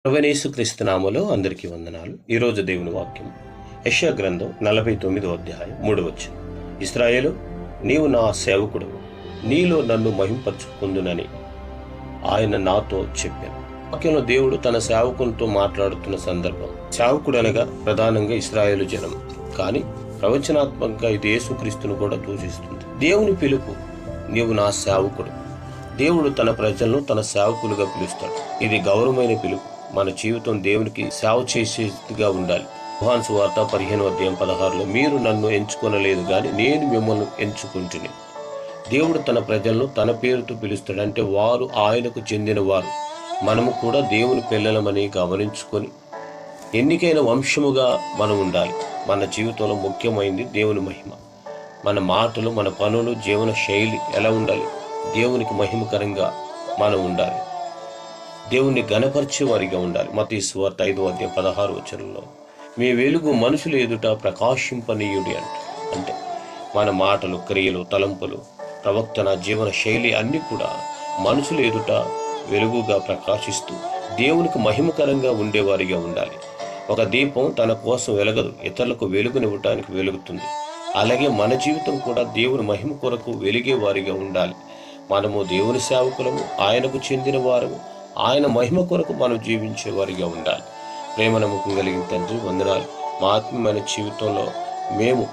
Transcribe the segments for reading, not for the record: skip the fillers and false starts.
ప్రభువైన యేసుక్రీస్తు నామములో అందరికీ వందనాలు. ఈరోజు దేవుని వాక్యం యెషయా గ్రంథం 49వ అధ్యాయం 3వ వచనం. ఇశ్రాయేలు, నీవు నా సేవకుడు, నీలో నన్ను మహింపరచుకుందునని ఆయన నాతో చెప్పాను. వాక్యంలో దేవుడు తన సేవకునితో మాట్లాడుతున్న సందర్భం. సేవకుడు అనగా ప్రధానంగా ఇశ్రాయేలు జనం, కానీ ప్రవచనాత్మకంగా ఇది యేసుక్రీస్తును కూడా సూచిస్తుంది. దేవుని పిలుపు, నీవు నా సేవకుడు. దేవుడు తన ప్రజలను తన సేవకులుగా పిలుస్తాడు. ఇది గౌరవమైన పిలుపు. మన జీవితం దేవునికి సేవ చేసేదిగా ఉండాలి. యోహాను సువార్త 15వ అధ్యాయం 16లో, మీరు నన్ను ఎంచుకొనలేదు కానీ నేను మిమ్మల్ని ఎంచుకుంటుని. దేవుడు తన ప్రజలను తన పేరుతో పిలుస్తాడు, అంటే వారు ఆయనకు చెందిన వారు. మనము కూడా దేవుని పిల్లలమని గమనించుకొని ఎన్నికైన వంశముగా మనం ఉండాలి. మన జీవితంలో ముఖ్యమైనది దేవుని మహిమ. మన మాటలు, మన పనులు, జీవన శైలి ఎలా ఉండాలి? దేవునికి మహిమకరంగా మనం ఉండాలి. దేవుణ్ణి గణపరిచే వారిగా ఉండాలి. మత్తయి సువార్త 5వ అధ్యాయం 16వ వచనంలో, మీ వెలుగు మనుషుల ఎదుట ప్రకాశింపనీయుడి అంటే మన మాటలు, క్రియలు, తలంపులు, ప్రవర్తన, జీవన శైలి అన్నీ కూడా మనుషుల ఎదుట వెలుగుగా ప్రకాశిస్తూ దేవునికి మహిమకరంగా ఉండేవారిగా ఉండాలి. ఒక దీపం తన కోసం వెలగదు, ఇతరులకు వెలుగునివ్వటానికి వెలుగుతుంది. అలాగే మన జీవితం కూడా దేవుని మహిమ కొరకు వెలిగే వారిగా ఉండాలి. మనము దేవుని సేవకులము, ఆయనకు చెందిన వారము, ఆయన మహిమ కొరకు మనం జీవించే వారిగా ఉండాలి. ప్రేమ నమ్మకం కలిగిన తండ్రి, వందనాలు. మా ఆత్మీయమైన జీవితంలో మేము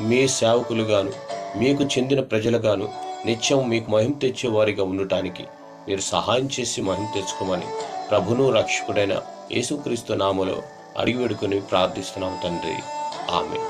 మీ సేవకులుగాను, మీకు చెందిన ప్రజలుగాను నిత్యం మీకు మహిమ తెచ్చే వారిగా ఉండటానికి మీరు సహాయం చేసి మహిమ తెచ్చుకోమని ప్రభును రక్షకుడైన యేసుక్రీస్తు నామములో అడిగి వేడుకొని ప్రార్థిస్తున్నాం తండ్రి. ఆమేన్.